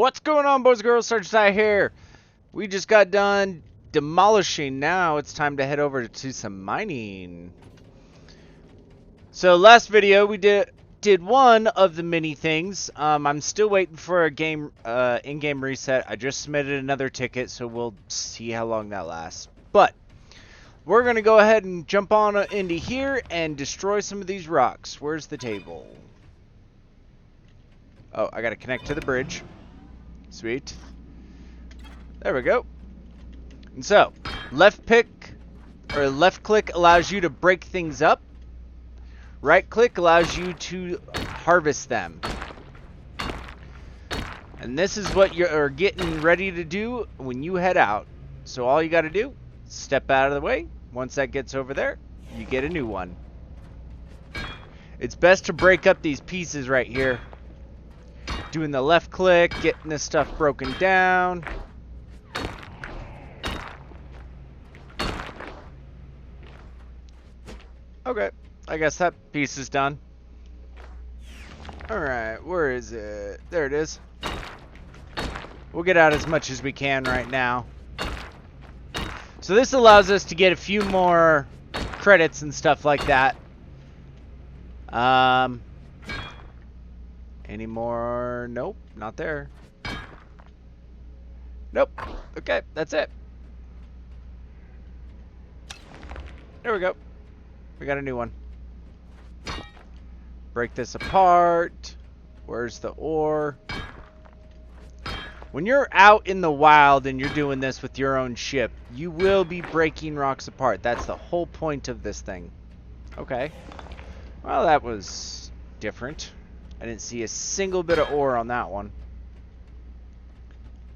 What's going on, boys and girls? StarBase here. We just got done demolishing. Now it's time to head over to some mining. So last video we did one of the mini things. I'm still waiting for a game in-game reset. I just submitted another ticket, so we'll see how long that lasts. But we're gonna go ahead and jump on into here and destroy some of these rocks. Where's the table? Oh, I gotta connect to the bridge. Sweet. There we go. And so, left click allows you to break things up. Right click allows you to harvest them. And this is what you're getting ready to do when you head out. So all you got to do, step out of the way. Once that gets over there, you get a new one. It's best to break up these pieces right here. Doing the left click, getting this stuff broken down. Okay, I guess that piece is done. Alright, where is it? There it is. We'll get out as much as we can right now. So this allows us to get a few more credits and stuff like that. Any more? Nope, not there. Nope. Okay, that's it. There we go. We got a new one. Break this apart. Where's the ore? When you're out in the wild and you're doing this with your own ship, you will be breaking rocks apart. That's the whole point of this thing. Okay. Well, that was different. I didn't see a single bit of ore on that one.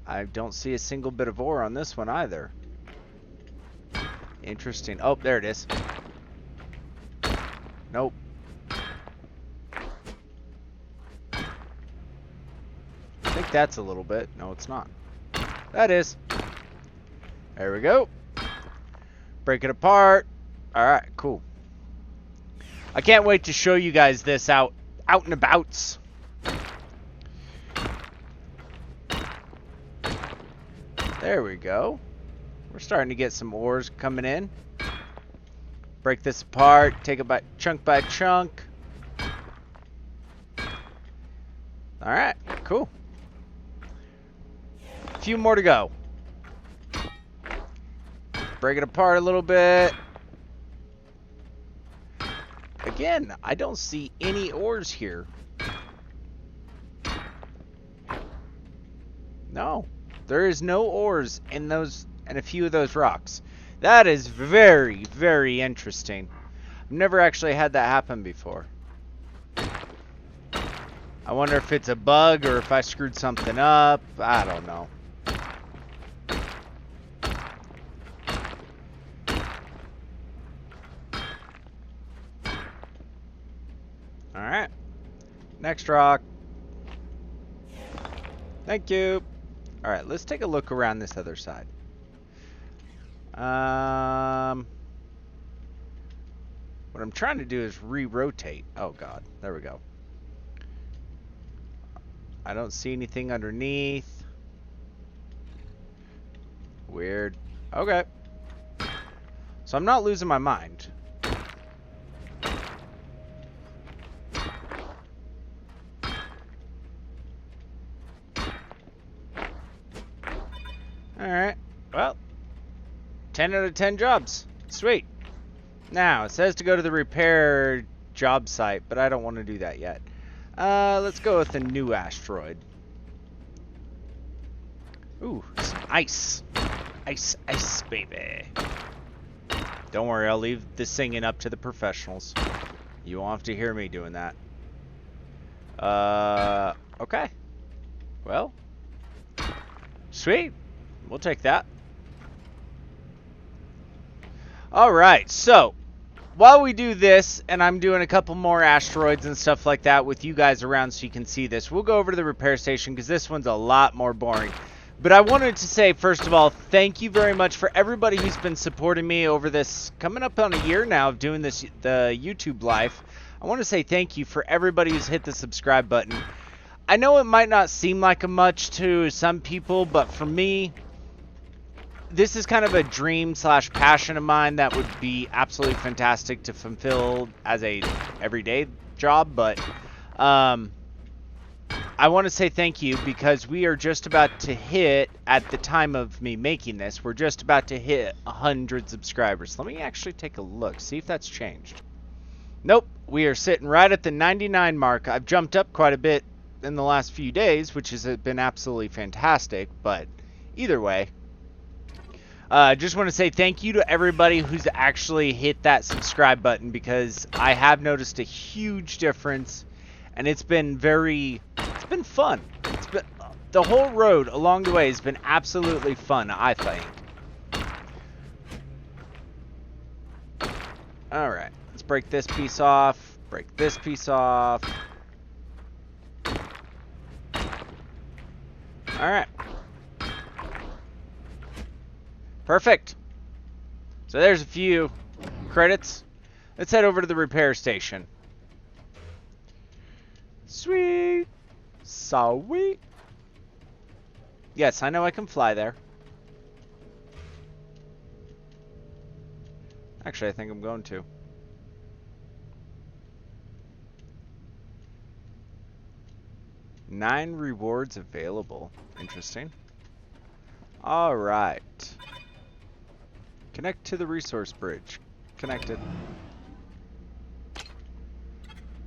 I don't see a single bit of ore on this one either. Interesting. Oh, there it is. Nope. I think that's a little bit. No, it's not. That is. There we go. Break it apart. Alright, cool. I can't wait to show you guys this out and abouts. There we go. We're starting to get some ores coming in. Break this apart, take it chunk by chunk. Alright, cool. A few more to go. Break it apart a little bit. Again, I don't see any ores here. No, there is no ores in those and a few of those rocks. That is very, very interesting. I've never actually had that happen before. I wonder if it's a bug or if I screwed something up. I don't know. Alright. Next rock. Thank you. Alright, let's take a look around this other side. What I'm trying to do is re-rotate. Oh god, there we go. I don't see anything underneath. Weird. Okay. So I'm not losing my mind. Alright, well, 10 out of 10 jobs. Sweet. Now, it says to go to the repair job site, but I don't want to do that yet. Let's go with a new asteroid. Ooh, some ice. Ice, ice, baby. Don't worry, I'll leave the singing up to the professionals. You won't have to hear me doing that. Okay. Well, sweet. We'll take that. Alright, so while we do this, and I'm doing a couple more asteroids and stuff like that with you guys around so you can see this, we'll go over to the repair station because this one's a lot more boring. But I wanted to say, first of all, thank you very much for everybody who's been supporting me over this, coming up on a year now of doing this, the YouTube live. I want to say thank you for everybody who's hit the subscribe button. I know it might not seem like a much to some people, but for me, this is kind of a dream slash passion of mine that would be absolutely fantastic to fulfill as a everyday job. But I want to say thank you, because we are just about to hit, at the time of me making this, we're just about to hit 100 subscribers. Let me actually take a look, see if that's changed. Nope, we are sitting right at the 99 mark. I've jumped up quite a bit in the last few days, which has been absolutely fantastic, but either way, just want to say thank you to everybody who's actually hit that subscribe button, because I have noticed a huge difference, and it's been fun. It's been, the whole road along the way has been absolutely fun, I think. Alright, let's break this piece off, break this piece off. Alright. Perfect. So there's a few credits. Let's head over to the repair station. Sweet. Sweet. Yes, I know I can fly there. Actually, I think I'm going to. Nine rewards available. Interesting. Alright. Connect to the resource bridge. Connected.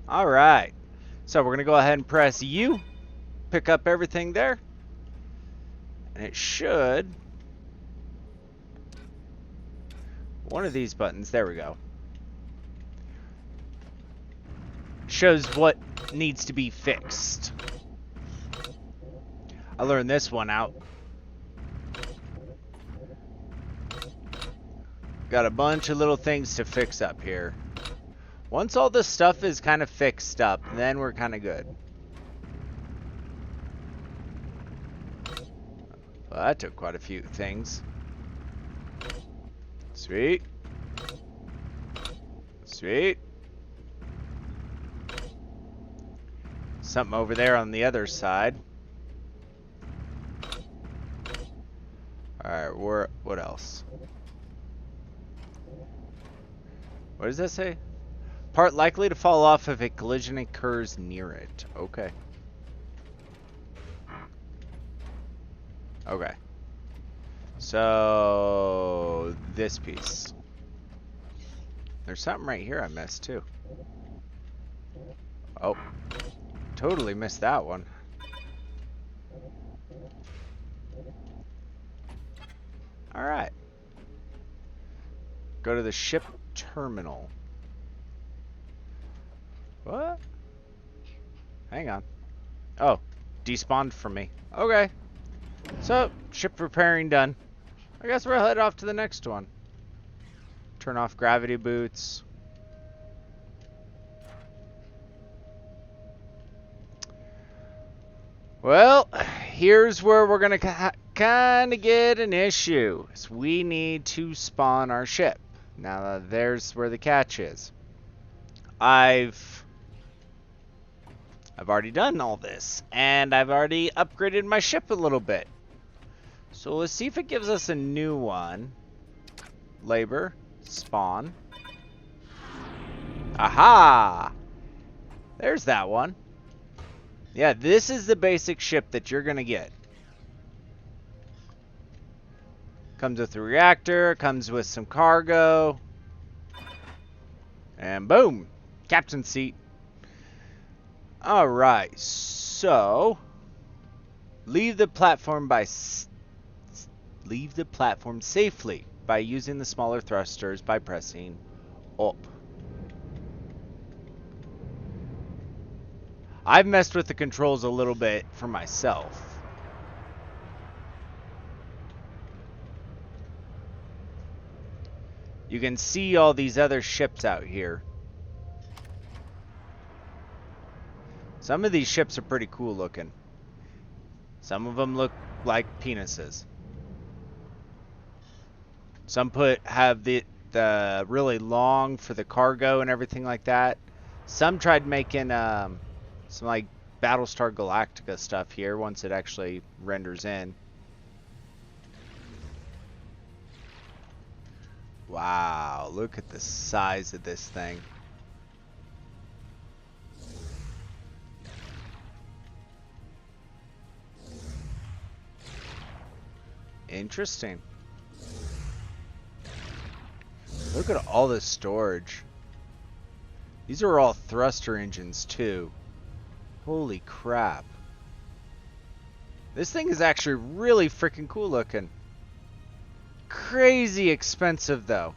Alright. So we're going to go ahead and press U. Pick up everything there. And it should... one of these buttons. There we go. Shows what needs to be fixed. I learned this one out. Got a bunch of little things to fix up here. Once all this stuff is kind of fixed up, then we're kind of good. Well, that took quite a few things. Sweet. Sweet. Something over there on the other side. Alright, what else? What does that say? Part likely to fall off if a collision occurs near it. Okay. Okay. So, this piece. There's something right here I missed too. Oh. Totally missed that one. Alright. Go to the ship terminal. What? Hang on. Oh, despawned for me. Okay. So, ship repairing done. I guess we'll head off to the next one. Turn off gravity boots. Well, here's where we're going to kind of get an issue. So we need to spawn our ship. Now, there's where the catch is. I've already done all this, and I've already upgraded my ship a little bit. So let's see if it gives us a new one. Labor, spawn. Aha! There's that one. Yeah, this is the basic ship that you're gonna get. Comes with a reactor, comes with some cargo. And boom! Captain's seat. Alright, so... leave the platform safely by using the smaller thrusters by pressing up. I've messed with the controls a little bit for myself. You can see all these other ships out here. Some of these ships are pretty cool looking. Some of them look like penises. Some have the really long for the cargo and everything like that. Some tried making some like Battlestar Galactica stuff here once it actually renders in. Wow, look at the size of this thing. Interesting. Look at all this storage. These are all thruster engines too. Holy crap. This thing is actually really freaking cool looking. Crazy expensive though.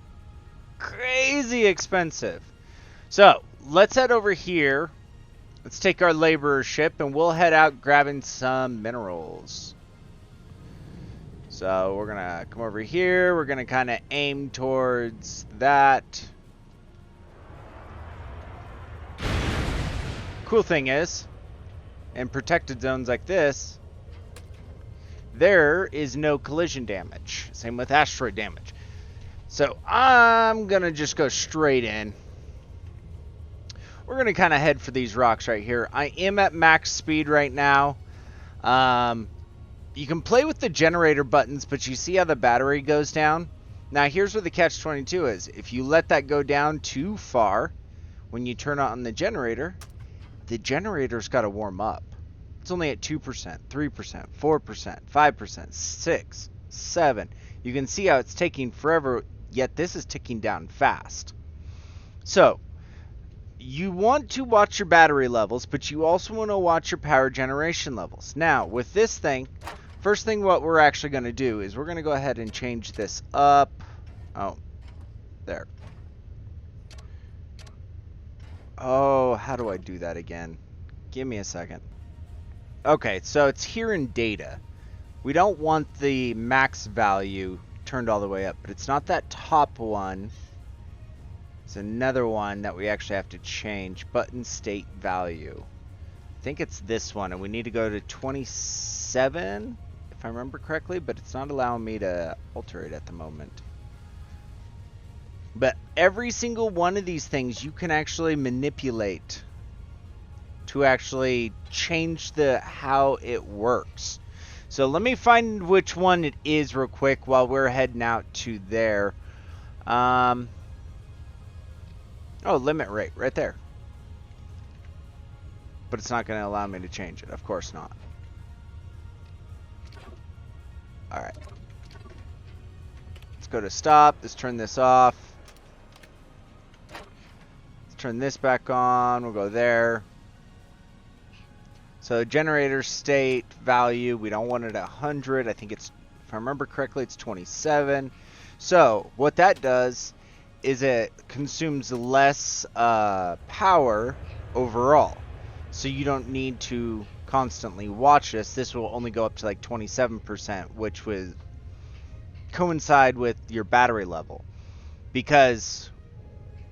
Crazy expensive. So, let's head over here. Let's take our laborer ship and we'll head out grabbing some minerals. So, we're gonna come over here. We're gonna kind of aim towards that. Cool thing is, in protected zones like this, there is no collision damage. Same with asteroid damage. So I'm going to just go straight in. We're going to kind of head for these rocks right here. I am at max speed right now. You can play with the generator buttons, but you see how the battery goes down? Now here's where the catch-22 is. If you let that go down too far, when you turn on the generator's got to warm up. It's only at 2%, 3%, 4%, 5%, 6%, 7%. You can see how it's taking forever, yet this is ticking down fast. So, you want to watch your battery levels, but you also want to watch your power generation levels. Now, with this thing, first thing what we're actually going to do is we're going to go ahead and change this up. Oh, there. Oh, how do I do that again? Give me a second. Okay, so it's here in data. We don't want the max value turned all the way up, but it's not that top one. It's another one that we actually have to change. Button state value. I think it's this one, and we need to go to 27, if I remember correctly, but it's not allowing me to alter it at the moment. But every single one of these things you can actually manipulate to actually change how it works. So let me find which one it is real quick while we're heading out to there. Oh, limit rate right there. But it's not going to allow me to change it. Of course not. Alright. Let's go to stop. Let's turn this off. Let's turn this back on. We'll go there. So generator state value, we don't want it at 100. I think it's, if I remember correctly, it's 27. So what that does is it consumes less power overall. So you don't need to constantly watch this. This will only go up to like 27%, which would coincide with your battery level. Because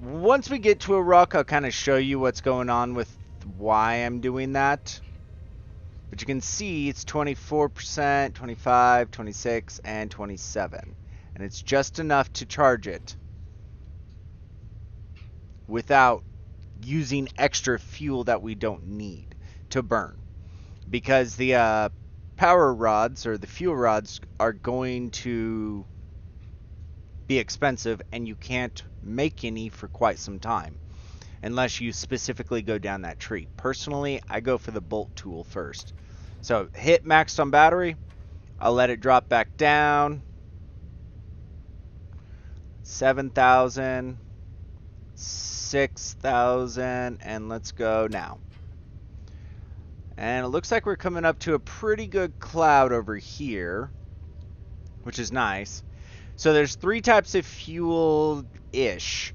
once we get to a rock, I'll kind of show you what's going on with why I'm doing that. But you can see it's 24%, 25, 26, and 27. And it's just enough to charge it without using extra fuel that we don't need to burn. Because the power rods or the fuel rods are going to be expensive and you can't make any for quite some time unless you specifically go down that tree. Personally, I go for the bolt tool first. So hit maxed on battery. I'll let it drop back down. 7,000, 6,000, and let's go now. And it looks like we're coming up to a pretty good cloud over here, which is nice. So there's three types of fuel-ish.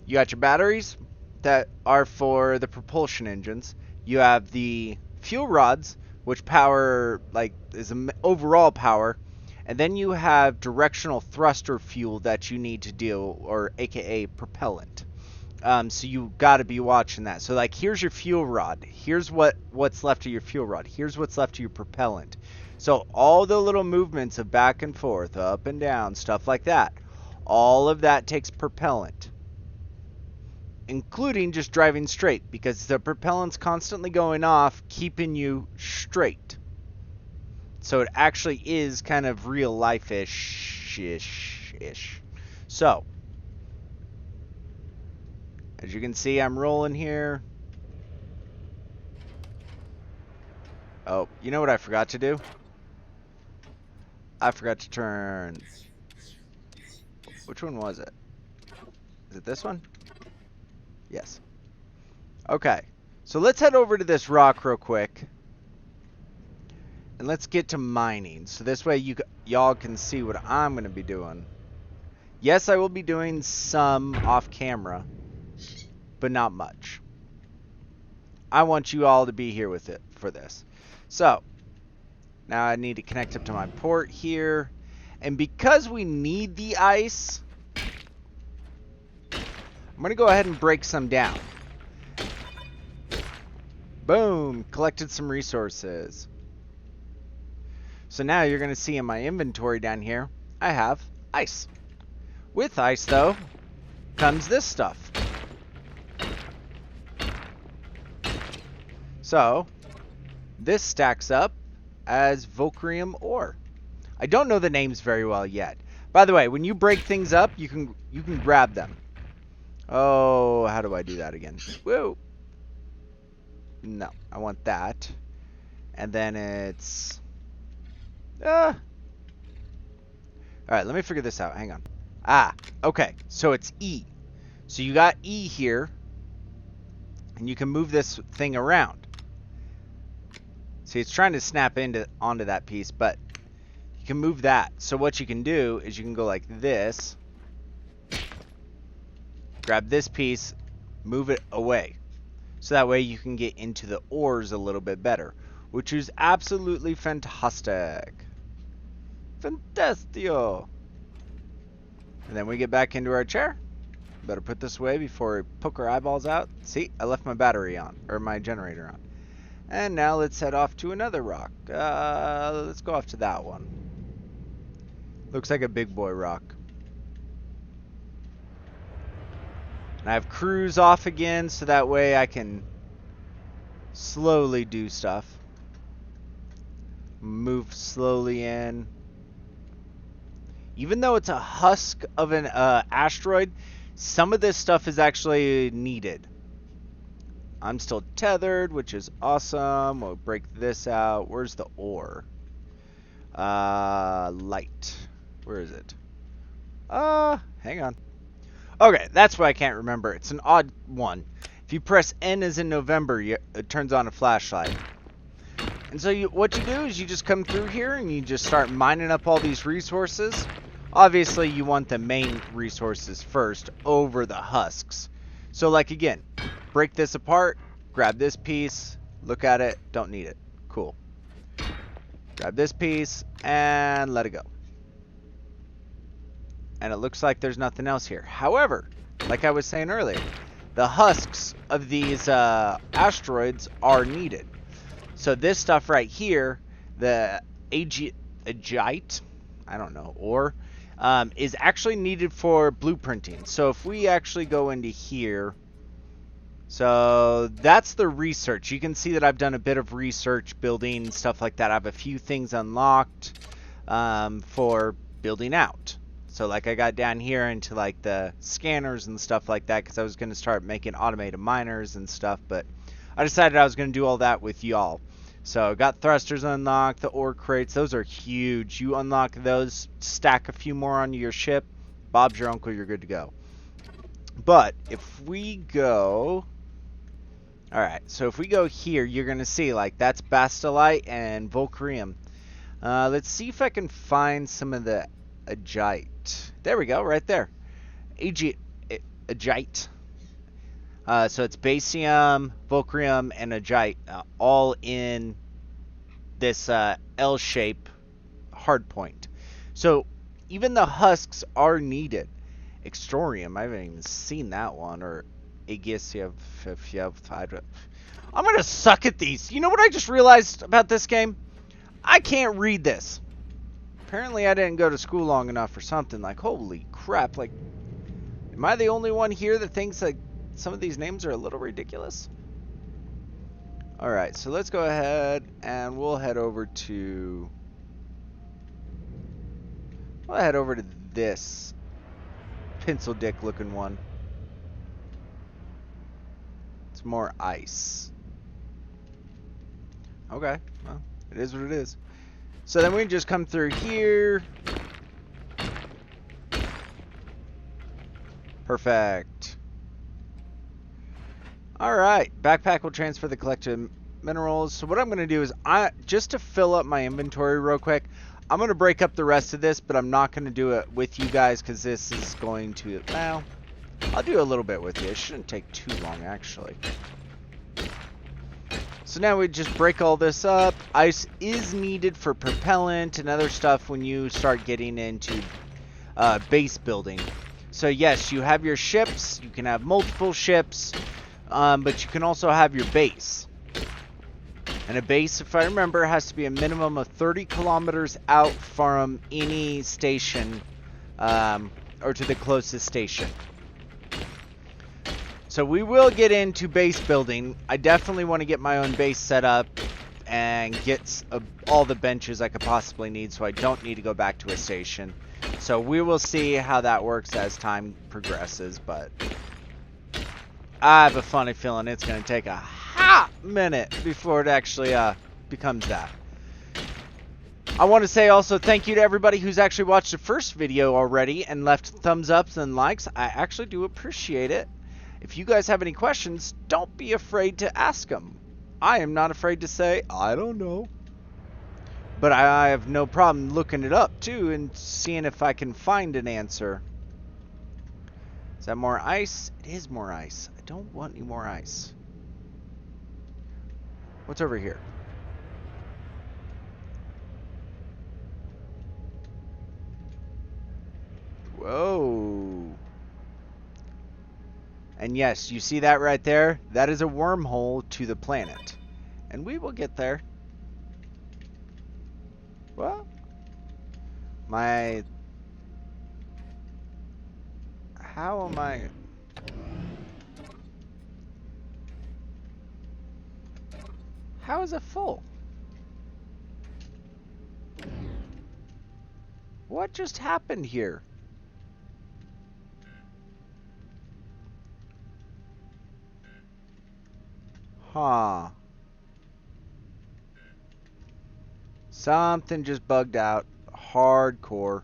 You got your batteries that are for the propulsion engines. You have the fuel rods, which power, like, is an overall power. And then you have directional thruster fuel that you need to deal, or aka propellant. So you got to be watching that. So like, here's your fuel rod. Here's what's left of your fuel rod. Here's what's left of your propellant. So all the little movements of back and forth, up and down, stuff like that, all of that takes propellant. including just driving straight, because the propellant's constantly going off, keeping you straight. So it actually is kind of real life-ish. So, as you can see, I'm rolling here. Oh, you know what I forgot to do? I forgot to turn... Which one was it? Is it this one? Yes. Okay. So let's head over to this rock real quick. And let's get to mining. So this way y'all can see what I'm going to be doing. Yes, I will be doing some off camera. But not much. I want you all to be here with it for this. So, now I need to connect up to my port here. And because we need the ice, I'm going to go ahead and break some down. Boom! Collected some resources. So now you're going to see in my inventory down here, I have ice. With ice, though, comes this stuff. So, this stacks up as Volcrium ore. I don't know the names very well yet. By the way, when you break things up, you can grab them. Oh, how do I do that again? Whoa. No, I want that. And then it's... Alright, let me figure this out. Hang on. Okay. So it's E. So you got E here. And you can move this thing around. See, it's trying to snap onto that piece, but you can move that. So what you can do is you can go like this. Grab this piece, move it away. So that way you can get into the ores a little bit better, which is absolutely fantastic. Fantastio. And then we get back into our chair. Better put this away before we poke our eyeballs out. See, I left my battery on, or my generator on. And now let's head off to another rock. Let's go off to that one. Looks like a big boy rock. And I have cruise off again, so that way I can slowly do stuff. Move slowly in. Even though it's a husk of an asteroid, some of this stuff is actually needed. I'm still tethered, which is awesome. We'll break this out. Where's the ore? Light. Where is it? Hang on. Okay, that's why I can't remember. It's an odd one. If you press N as in November, it turns on a flashlight. And so what you do is you just come through here and you just start mining up all these resources. Obviously, you want the main resources first over the husks. So like again, break this apart, grab this piece, look at it, don't need it. Cool. Grab this piece and let it go. And it looks like there's nothing else here. However, like I was saying earlier, the husks of these asteroids are needed. So this stuff right here, the agite, I don't know, ore, is actually needed for blueprinting. So if we actually go into here, so that's the research. You can see that I've done a bit of research, building, stuff like that. I have a few things unlocked for building out. So like I got down here into like the scanners and stuff like that because I was going to start making automated miners and stuff. But I decided I was going to do all that with y'all. So got thrusters unlocked, the ore crates. Those are huge. You unlock those, stack a few more onto your ship. Bob's your uncle, you're good to go. But if we go... Alright, so if we go here, you're going to see, like, that's Bastillite and Volcrium. Let's see if I can find some of the agite. There we go, right there. Agite. So it's Basium, Volcrium, and agite, all in this L-shape hardpoint. So even the husks are needed. Extorium, I haven't even seen that one, or Aegisium. I'm gonna suck at these. You know what I just realized about this game? I can't read this. Apparently I didn't go to school long enough or something. Like, holy crap, like, am I the only one here that thinks like some of these names are a little ridiculous. Alright, so let's go ahead and we'll head over to... We'll head over to this pencil dick looking one. It's more ice. Okay, well, it is what it is. So then we can just come through here. Perfect. Alright, backpack will transfer the collected minerals. So what I'm going to do is, just to fill up my inventory real quick, I'm going to break up the rest of this, but I'm not going to do it with you guys because this is going to, well, I'll do a little bit with you. It shouldn't take too long, actually. So now we just break all this up. Ice is needed for propellant and other stuff when you start getting into base building. So yes, you have your ships. You can have multiple ships. But you can also have your base. And a base, if I remember, has to be a minimum of 30 kilometers out from any station, or to the closest station. So we will get into base building. I definitely want to get my own base set up and get all the benches I could possibly need so I don't need to go back to a station. So we will see how that works as time progresses, but... I have a funny feeling it's going to take a hot minute before it actually becomes that. I want to say also thank you to everybody who's actually watched the first video already and left thumbs ups and likes. I actually do appreciate it. If you guys have any questions, don't be afraid to ask them. I am not afraid to say, I don't know. But I have no problem looking it up too and seeing if I can find an answer. Is that more ice? It is more ice. I don't want any more ice. What's over here? Whoa. And yes, you see that right there? That is a wormhole to the planet. And we will get there. What? How am I... How is it full? What just happened here? Huh. Something just bugged out. Hardcore.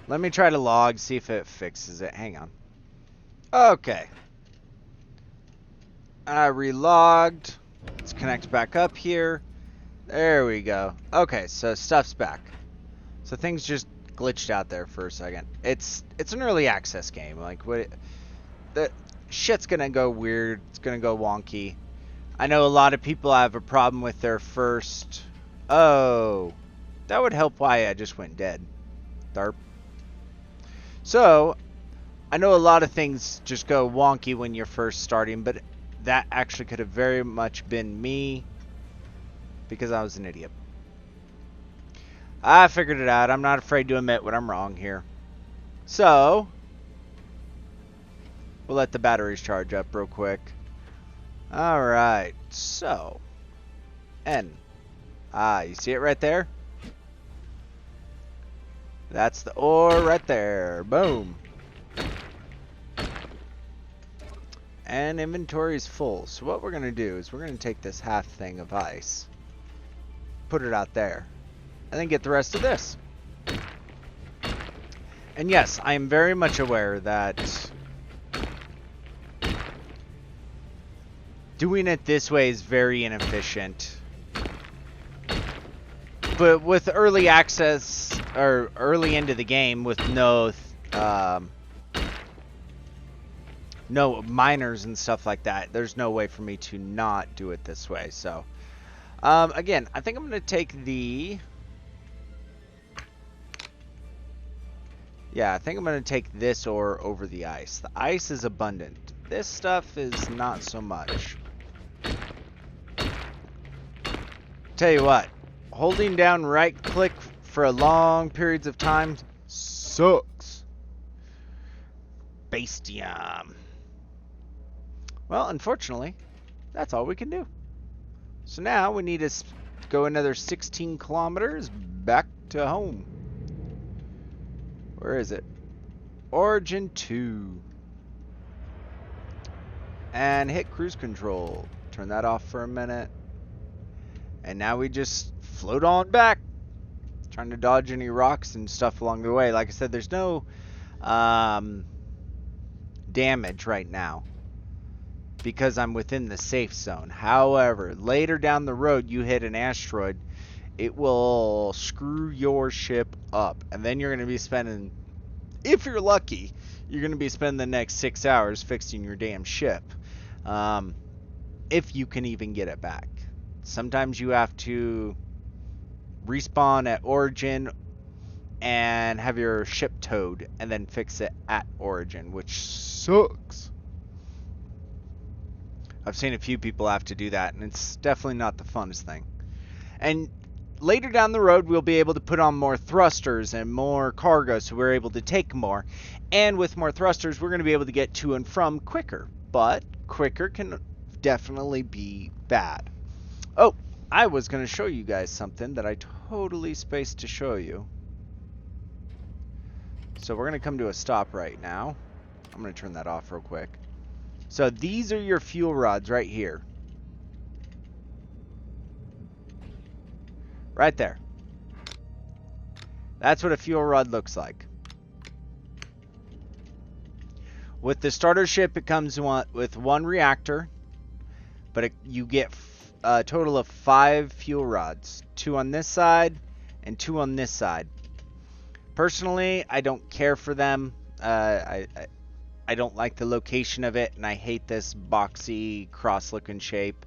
Let me try to log, see if it fixes it. Hang on. Okay. I relogged. Let's connect back up here. There we go. Okay, so stuff's back. So things just glitched out there for a second. It's an early access game. Like the shit's gonna go weird. It's gonna go wonky. I know a lot of people have a problem with their first. Oh, that would help why I just went dead. Darp. So I know a lot of things just go wonky when you're first starting, but that actually could have very much been me because I was an idiot. I figured it out. I'm not afraid to admit when I'm wrong here. So we'll let the batteries charge up real quick. Alright, so N. You see it right there? That's the ore right there. Boom. And inventory is full. So what we're going to do is we're going to take this half thing of ice, put it out there, and then get the rest of this. And yes, I am very much aware that doing it this way is very inefficient. But with early access, or early into the game with no miners and stuff like that, there's no way for me to not do it this way. So again, I think I'm going to take the... Yeah, I think I'm going to take this ore over the ice. The ice is abundant. This stuff is not so much. Tell you what, holding down right click for long periods of time sucks. Bastium. Well, unfortunately, that's all we can do. So now we need to go another 16 kilometers back to home. Where is it? Origin 2. And hit cruise control. Turn that off for a minute. And now we just float on back. Trying to dodge any rocks and stuff along the way. Like I said, there's no damage right now because I'm within the safe zone. However, later down the road you hit an asteroid, it will screw your ship up, and then you're going to be spending, if you're lucky, you're going to be spending the next 6 hours fixing your damn ship, if you can even get it back. Sometimes you have to respawn at Origin and have your ship towed and then fix it at Origin, which sucks. I've seen a few people have to do that, and it's definitely not the funnest thing. And later down the road, we'll be able to put on more thrusters and more cargo, so we're able to take more. And with more thrusters, we're going to be able to get to and from quicker. But quicker can definitely be bad. Oh, I was going to show you guys something that I totally spaced to show you. So we're going to come to a stop right now. I'm going to turn that off real quick. So these are your fuel rods right here. Right there. That's what a fuel rod looks like. With the starter ship, it comes with one reactor, but you get a total of 5 fuel rods. 2 on this side and 2 on this side. Personally, I don't care for them. I don't like the location of it, and I hate this boxy cross-looking shape.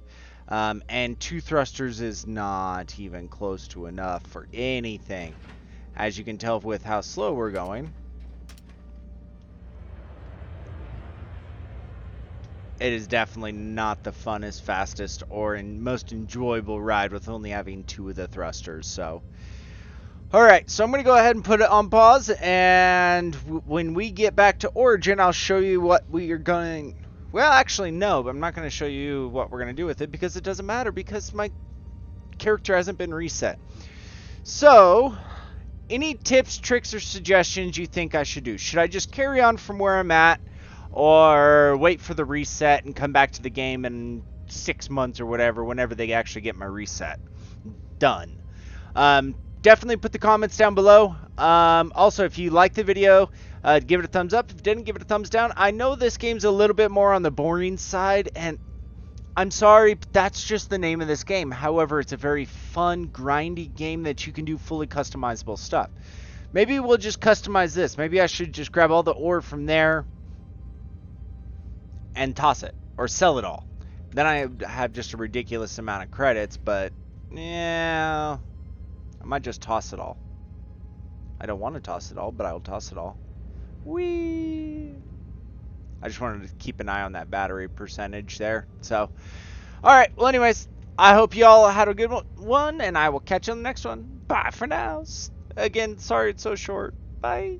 And 2 thrusters is not even close to enough for anything. As you can tell with how slow we're going, it is definitely not the funnest, fastest, or most enjoyable ride with only having 2 of the thrusters. So, alright, so I'm going to go ahead and put it on pause, and when we get back to Origin, I'll show you what we are going... Well, actually, no, but I'm not going to show you what we're going to do with it, because it doesn't matter, because my character hasn't been reset. So, any tips, tricks, or suggestions you think I should do? Should I just carry on from where I'm at, or wait for the reset and come back to the game in 6 months or whatever, whenever they actually get my reset done? Definitely put the comments down below. Also, if you liked the video, give it a thumbs up. If you didn't, give it a thumbs down. I know this game's a little bit more on the boring side, and I'm sorry, but that's just the name of this game. However, it's a very fun, grindy game that you can do fully customizable stuff. Maybe we'll just customize this. Maybe I should just grab all the ore from there and toss it, or sell it all. Then I have just a ridiculous amount of credits, but yeah, I might just toss it all. I don't want to toss it all, but I'll toss it all. Whee! I just wanted to keep an eye on that battery percentage there. So, alright, well anyways, I hope you all had a good one, and I will catch you on the next one. Bye for now. Again, sorry it's so short. Bye.